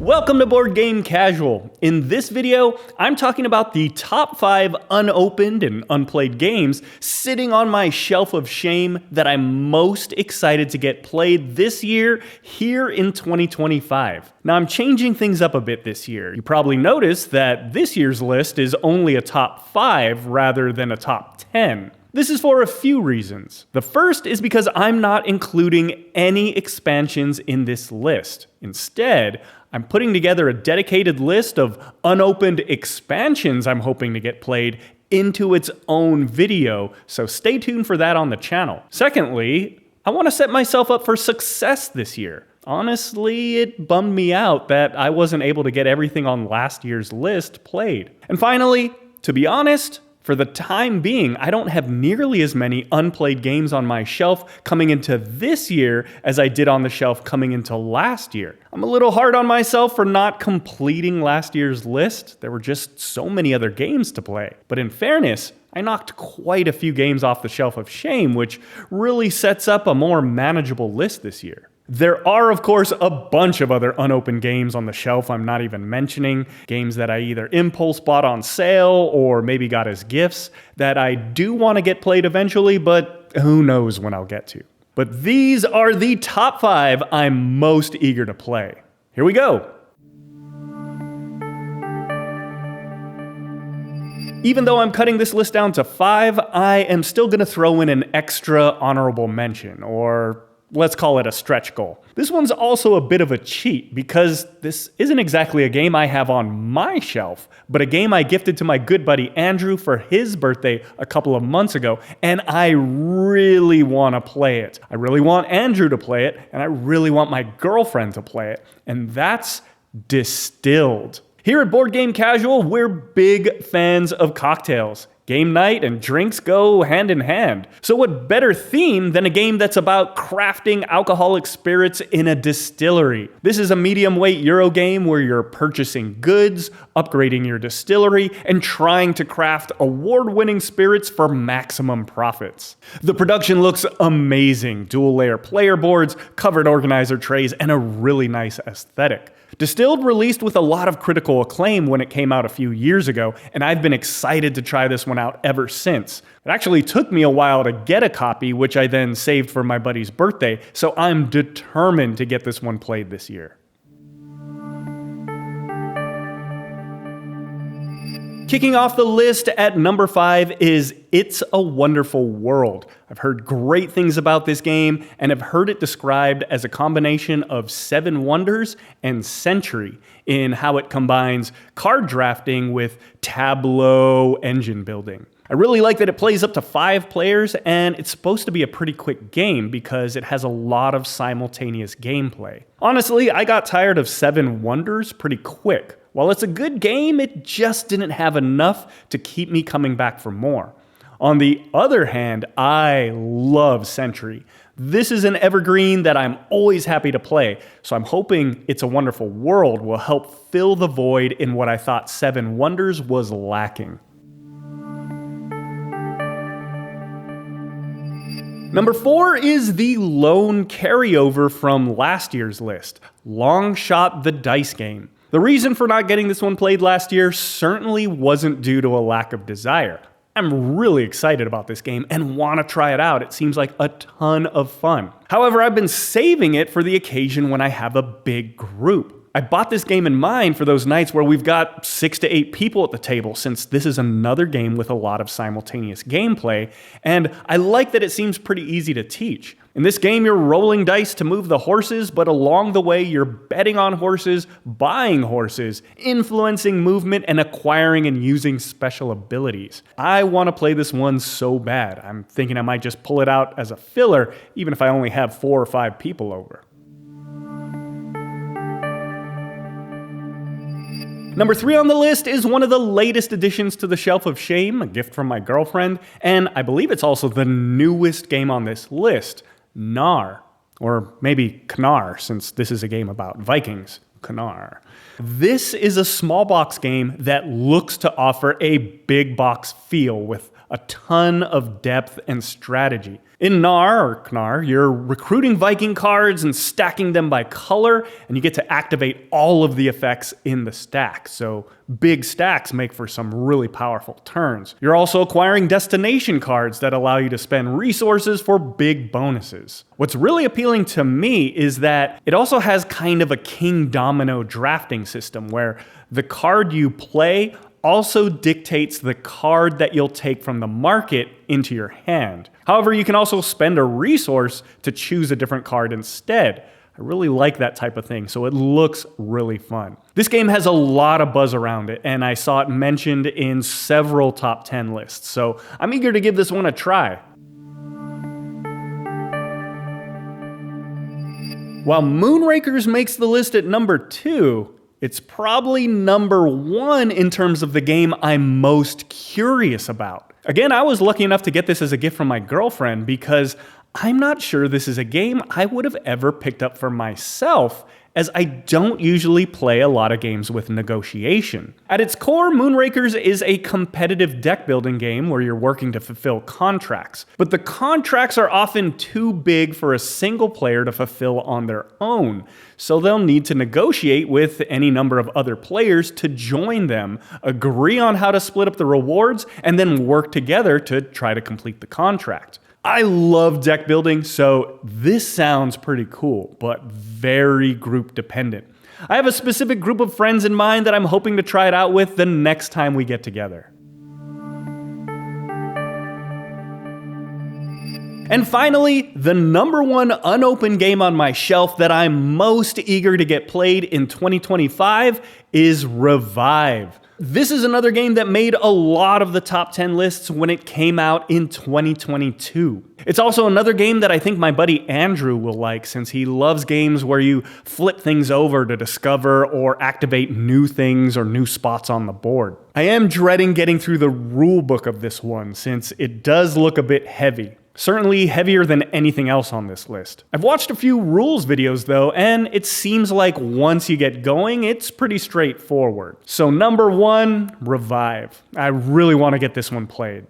Welcome to Board Game Casual. In this video, I'm talking about the top 5 unopened and unplayed games sitting on my shelf of shame that I'm most excited to get played this year here in 2025. Now, I'm changing things up a bit this year. You probably noticed that this year's list is only a top 5 rather than a top 10. This is for a few reasons. The first is because I'm not including any expansions in this list. Instead, I'm putting together a dedicated list of unopened expansions I'm hoping to get played into its own video, so stay tuned for that on the channel. Secondly, I want to set myself up for success this year. Honestly, it bummed me out that I wasn't able to get everything on last year's list played. And finally, to be honest, for the time being, I don't have nearly as many unplayed games on my shelf coming into this year as I did on the shelf coming into last year. I'm a little hard on myself for not completing last year's list. There were just so many other games to play. But in fairness, I knocked quite a few games off the shelf of shame, which really sets up a more manageable list this year. There are, of course, a bunch of other unopened games on the shelf I'm not even mentioning, games that I either impulse bought on sale or maybe got as gifts that I do want to get played eventually, but who knows when I'll get to. But these are the top 5 I'm most eager to play. Here we go. Even though I'm cutting this list down to 5, I am still going to throw in an extra honorable mention, or let's call it a stretch goal. This one's also a bit of a cheat because this isn't exactly a game I have on my shelf, but a game I gifted to my good buddy Andrew for his birthday a couple of months ago, and I really want to play it. I really want Andrew to play it, and I really want my girlfriend to play it, and that's Distilled. Here at Board Game Casual, we're big fans of cocktails. Game night and drinks go hand in hand. So what better theme than a game that's about crafting alcoholic spirits in a distillery? This is a medium-weight Euro game where you're purchasing goods, upgrading your distillery, and trying to craft award-winning spirits for maximum profits. The production looks amazing. Dual-layer player boards, covered organizer trays, and a really nice aesthetic. Distilled released with a lot of critical acclaim when it came out a few years ago, and I've been excited to try this one out ever since. It actually took me a while to get a copy, which I then saved for my buddy's birthday, so I'm determined to get this one played this year. Kicking off the list at number 5 is It's a Wonderful World. I've heard great things about this game and have heard it described as a combination of Seven Wonders and Century in how it combines card drafting with tableau engine building. I really like that it plays up to 5 players, and it's supposed to be a pretty quick game because it has a lot of simultaneous gameplay. Honestly, I got tired of Seven Wonders pretty quick. While it's a good game, it just didn't have enough to keep me coming back for more. On the other hand, I love Century. This is an evergreen that I'm always happy to play, so I'm hoping It's a Wonderful World will help fill the void in what I thought Seven Wonders was lacking. Number 4 is the lone carryover from last year's list, Long Shot the Dice Game. The reason for not getting this one played last year certainly wasn't due to a lack of desire. I'm really excited about this game and want to try it out. It seems like a ton of fun. However, I've been saving it for the occasion when I have a big group. I bought this game in mind for those nights where we've got 6 to 8 people at the table, since this is another game with a lot of simultaneous gameplay, and I like that it seems pretty easy to teach. In this game, you're rolling dice to move the horses, but along the way, you're betting on horses, buying horses, influencing movement, and acquiring and using special abilities. I want to play this one so bad. I'm thinking I might just pull it out as a filler, even if I only have 4 or 5 people over. Number 3 on the list is one of the latest additions to the Shelf of Shame, a gift from my girlfriend, and I believe it's also the newest game on this list, Knar. Or maybe Knar, since this is a game about Vikings. Knar. This is a small box game that looks to offer a big box feel with a ton of depth and strategy. In Gnar, or Knar, you're recruiting Viking cards and stacking them by color, and you get to activate all of the effects in the stack. So big stacks make for some really powerful turns. You're also acquiring destination cards that allow you to spend resources for big bonuses. What's really appealing to me is that it also has kind of a king domino drafting system where the card you play also dictates the card that you'll take from the market into your hand. However, you can also spend a resource to choose a different card instead. I really like that type of thing, so it looks really fun. This game has a lot of buzz around it, and I saw it mentioned in several top 10 lists, so I'm eager to give this one a try. While Moonrakers makes the list at number 2, it's probably number 1 in terms of the game I'm most curious about. Again, I was lucky enough to get this as a gift from my girlfriend because I'm not sure this is a game I would have ever picked up for myself, as I don't usually play a lot of games with negotiation. At its core, Moonrakers is a competitive deck building game where you're working to fulfill contracts. But the contracts are often too big for a single player to fulfill on their own, so they'll need to negotiate with any number of other players to join them, agree on how to split up the rewards, and then work together to try to complete the contract. I love deck building, so this sounds pretty cool, but very group dependent. I have a specific group of friends in mind that I'm hoping to try it out with the next time we get together. And finally, the number 1 unopened game on my shelf that I'm most eager to get played in 2025 is Revive. This is another game that made a lot of the top 10 lists when it came out in 2022. It's also another game that I think my buddy Andrew will like, since he loves games where you flip things over to discover or activate new things or new spots on the board. I am dreading getting through the rule book of this one, since it does look a bit heavy. Certainly heavier than anything else on this list. I've watched a few rules videos though, and it seems like once you get going, it's pretty straightforward. So number 1, Revive. I really want to get this one played.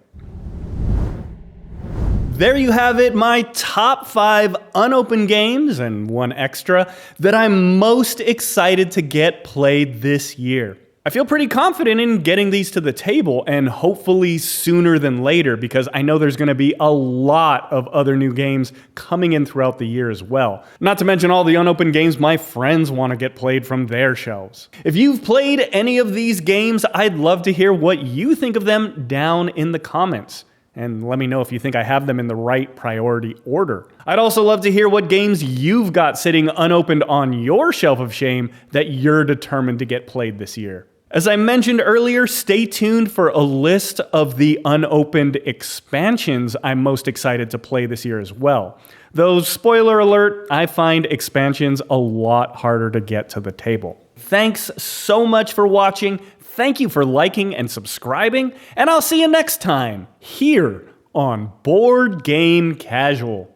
There you have it, my top 5 unopened games, and one extra, that I'm most excited to get played this year. I feel pretty confident in getting these to the table, and hopefully sooner than later, because I know there's going to be a lot of other new games coming in throughout the year as well. Not to mention all the unopened games my friends want to get played from their shelves. If you've played any of these games, I'd love to hear what you think of them down in the comments. And let me know if you think I have them in the right priority order. I'd also love to hear what games you've got sitting unopened on your shelf of shame that you're determined to get played this year. As I mentioned earlier, stay tuned for a list of the unopened expansions I'm most excited to play this year as well. Though, spoiler alert, I find expansions a lot harder to get to the table. Thanks so much for watching. Thank you for liking and subscribing, and I'll see you next time here on Board Game Casual.